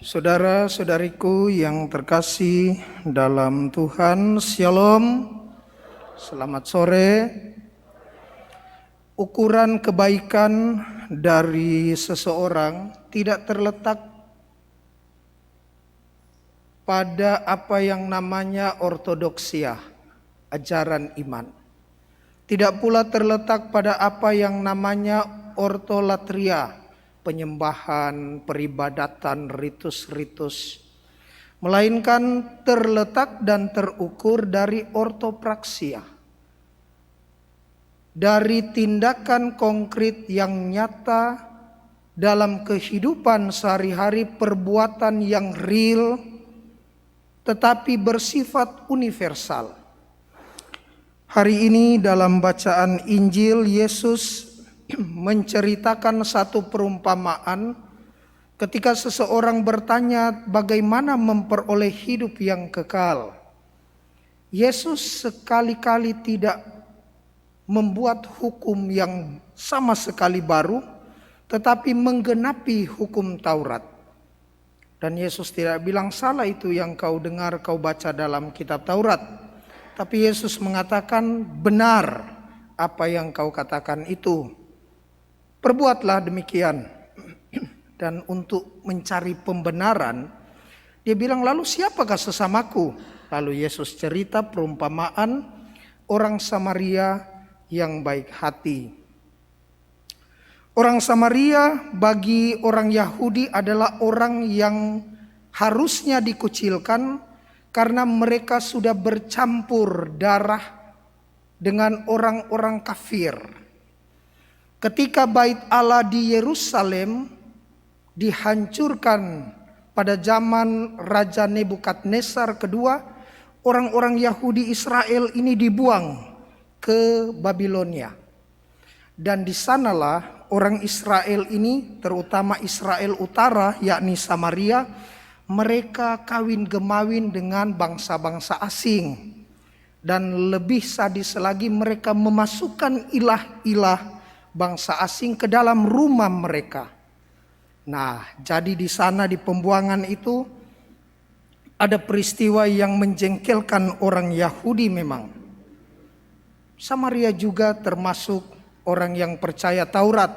Saudara-saudariku yang terkasih dalam Tuhan, Shalom, selamat sore. Ukuran kebaikan dari seseorang tidak terletak pada apa yang namanya ortodoksia, ajaran iman. Tidak pula terletak pada apa yang namanya ortolatria, penyembahan, peribadatan, ritus-ritus, melainkan terletak dan terukur dari ortopraksia, dari tindakan konkret yang nyata dalam kehidupan sehari-hari, perbuatan yang real tetapi bersifat universal. Hari ini dalam bacaan Injil, Yesus menceritakan satu perumpamaan ketika seseorang bertanya bagaimana memperoleh hidup yang kekal. Yesus sekali-kali tidak membuat hukum yang sama sekali baru, tetapi menggenapi hukum Taurat. Dan Yesus tidak bilang salah itu yang kau dengar, kau baca dalam kitab Taurat. Tapi Yesus mengatakan benar apa yang kau katakan itu. Perbuatlah demikian. Dan untuk mencari pembenaran, dia bilang, lalu siapakah sesamaku? Lalu Yesus cerita perumpamaan orang Samaria yang baik hati. Orang Samaria bagi orang Yahudi adalah orang yang harusnya dikucilkan karena mereka sudah bercampur darah dengan orang-orang kafir. Ketika bait Allah di Yerusalem dihancurkan pada zaman Raja Nebukadnezar kedua, orang-orang Yahudi Israel ini dibuang ke Babilonia. Dan di sanalah orang Israel ini, terutama Israel Utara, yakni Samaria, mereka kawin gemawin dengan bangsa-bangsa asing. Dan lebih sadis lagi, mereka memasukkan ilah-ilah bangsa asing ke dalam rumah mereka. Nah, jadi di sana di pembuangan itu ada peristiwa yang menjengkelkan orang Yahudi memang. Samaria juga termasuk orang yang percaya Taurat.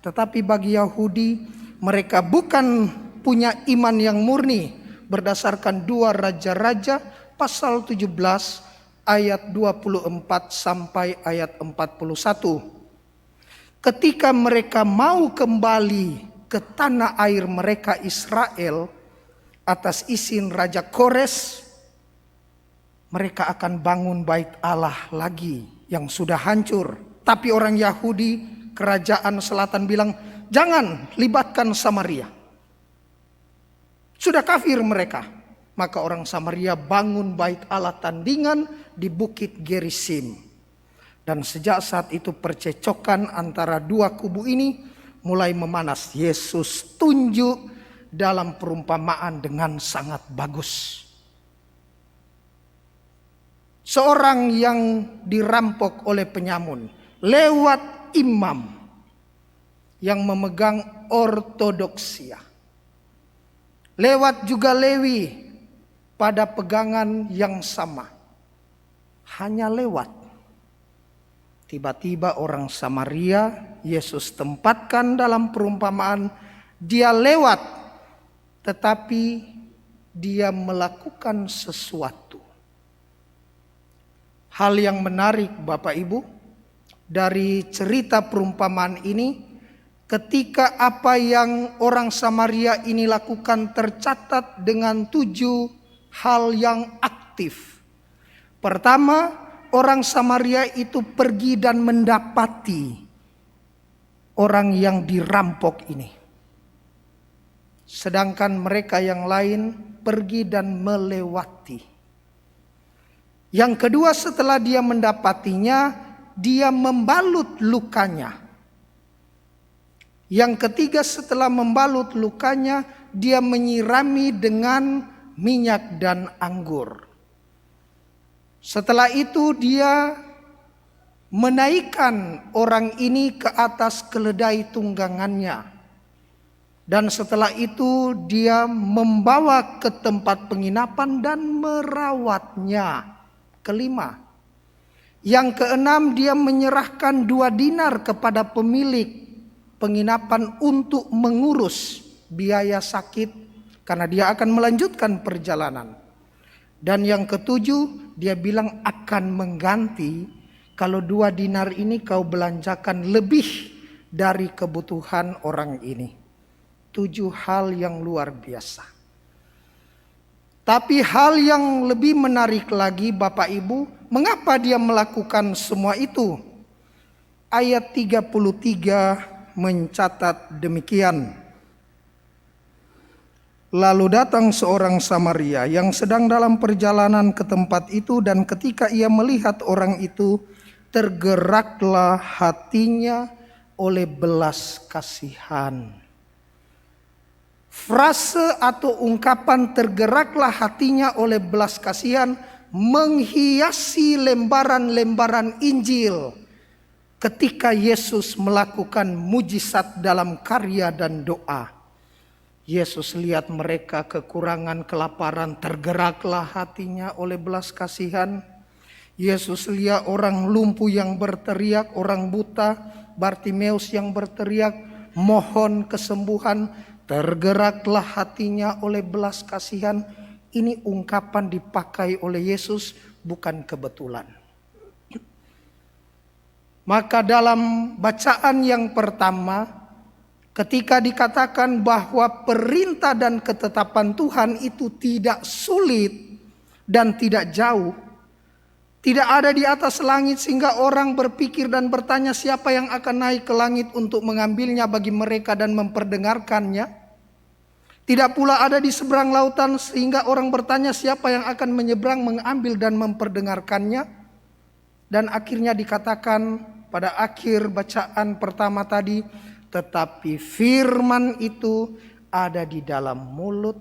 Tetapi bagi Yahudi, mereka bukan punya iman yang murni. Berdasarkan 2 Raja-Raja pasal 17 ayat 24 sampai ayat 41. Ketika mereka mau kembali ke tanah air mereka Israel atas izin Raja Kores, mereka akan bangun bait Allah lagi yang sudah hancur. Tapi orang Yahudi, kerajaan selatan bilang, jangan libatkan Samaria. Sudah kafir mereka. Maka orang Samaria bangun bait Allah tandingan di Bukit Gerisim. Dan sejak saat itu percecokan antara dua kubu ini mulai memanas. Yesus tunjuk dalam perumpamaan dengan sangat bagus. Seorang yang dirampok oleh penyamun lewat imam yang memegang ortodoksia. Lewat juga Lewi pada pegangan yang sama. Hanya lewat. Tiba-tiba orang Samaria Yesus tempatkan dalam perumpamaan, dia lewat tetapi dia melakukan sesuatu. Hal yang menarik Bapak Ibu dari cerita perumpamaan ini, ketika apa yang orang Samaria ini lakukan tercatat dengan 7 hal yang aktif. Pertama, orang Samaria itu pergi dan mendapati orang yang dirampok ini. Sedangkan mereka yang lain pergi dan melewati. Yang kedua, setelah dia mendapatinya, dia membalut lukanya. Yang ketiga, setelah membalut lukanya, dia menyirami dengan minyak dan anggur. Setelah itu dia menaikkan orang ini ke atas keledai tunggangannya. Dan setelah itu dia membawa ke tempat penginapan dan merawatnya. Kelima. Yang keenam, dia menyerahkan 2 dinar kepada pemilik penginapan untuk mengurus biaya sakit karena dia akan melanjutkan perjalanan. Dan yang ketujuh, dia bilang akan mengganti kalau 2 dinar ini kau belanjakan lebih dari kebutuhan orang ini. 7 hal yang luar biasa. Tapi hal yang lebih menarik lagi Bapak Ibu, mengapa dia melakukan semua itu? Ayat 33 mencatat demikian. Lalu datang seorang Samaria yang sedang dalam perjalanan ke tempat itu, dan ketika ia melihat orang itu, tergeraklah hatinya oleh belas kasihan. Frase atau ungkapan tergeraklah hatinya oleh belas kasihan menghiasi lembaran-lembaran Injil ketika Yesus melakukan mujizat dalam karya dan doa. Yesus lihat mereka kekurangan, kelaparan, tergeraklah hatinya oleh belas kasihan. Yesus lihat orang lumpuh yang berteriak, orang buta, Bartimeus yang berteriak, mohon kesembuhan, tergeraklah hatinya oleh belas kasihan. Ini ungkapan dipakai oleh Yesus, bukan kebetulan. Maka dalam bacaan yang pertama, ketika dikatakan bahwa perintah dan ketetapan Tuhan itu tidak sulit dan tidak jauh, tidak ada di atas langit sehingga orang berpikir dan bertanya siapa yang akan naik ke langit untuk mengambilnya bagi mereka dan memperdengarkannya. Tidak pula ada di seberang lautan sehingga orang bertanya siapa yang akan menyeberang, mengambil dan memperdengarkannya. Dan akhirnya dikatakan pada akhir bacaan pertama tadi, tetapi firman itu ada di dalam mulut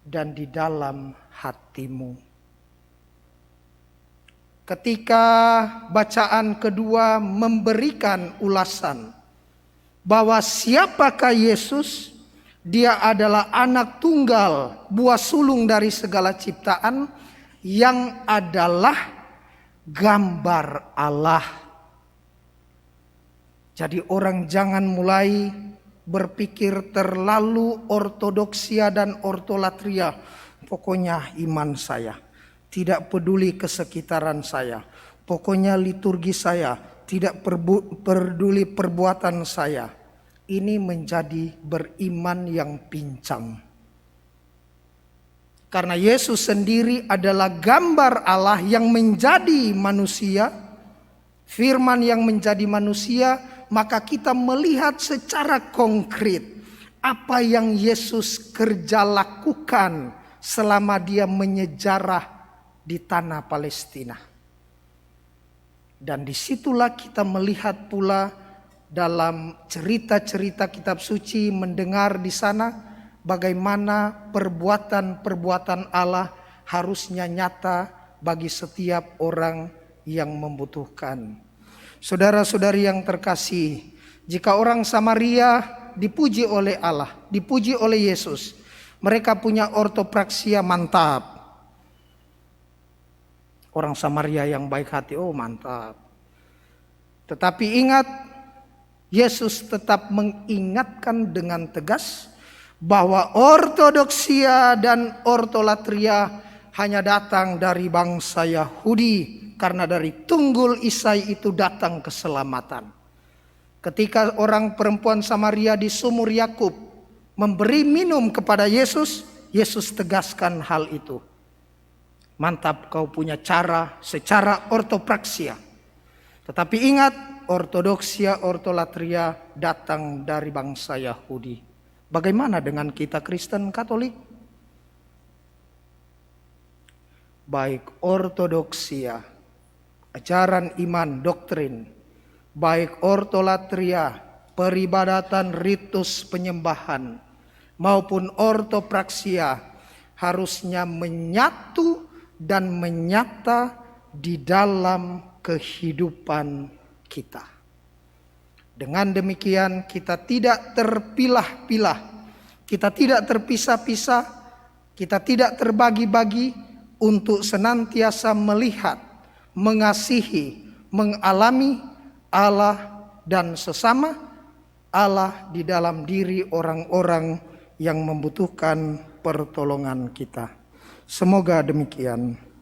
dan di dalam hatimu. Ketika bacaan kedua memberikan ulasan bahwa siapakah Yesus, dia adalah anak tunggal, buah sulung dari segala ciptaan yang adalah gambar Allah. Jadi orang jangan mulai berpikir terlalu ortodoksia dan ortolatria. Pokoknya iman saya, tidak peduli kesekitaran saya. Pokoknya liturgi saya, tidak peduli perbuatan saya. Ini menjadi beriman yang pincang. Karena Yesus sendiri adalah gambar Allah yang menjadi manusia, firman yang menjadi manusia, maka kita melihat secara konkret apa yang Yesus kerja lakukan selama dia menyejarah di tanah Palestina. Dan disitulah kita melihat pula dalam cerita-cerita kitab suci, mendengar di sana bagaimana perbuatan-perbuatan Allah harusnya nyata bagi setiap orang yang membutuhkan. Saudara-saudari yang terkasih, jika orang Samaria dipuji oleh Allah, dipuji oleh Yesus, mereka punya ortopraksia mantap. Orang Samaria yang baik hati, oh mantap. Tetapi ingat, Yesus tetap mengingatkan dengan tegas bahwa ortodoksia dan ortolatria hanya datang dari bangsa Yahudi, karena dari tunggul Isai itu datang keselamatan. Ketika orang perempuan Samaria di sumur Yakub memberi minum kepada Yesus, Yesus tegaskan hal itu. Mantap kau punya cara secara ortopraksia. Tetapi ingat, ortodoksia, ortolatria datang dari bangsa Yahudi. Bagaimana dengan kita Kristen Katolik? Baik ortodoksia, ajaran iman, doktrin, baik ortolatria, peribadatan, ritus penyembahan, maupun ortopraksia harusnya menyatu dan menyata di dalam kehidupan kita. Dengan demikian kita tidak terpilah-pilah kita tidak terpisah-pisah, kita tidak terbagi-bagi untuk senantiasa melihat, mengasihi, mengalami Allah dan sesama, Allah di dalam diri orang-orang yang membutuhkan pertolongan kita. Semoga demikian.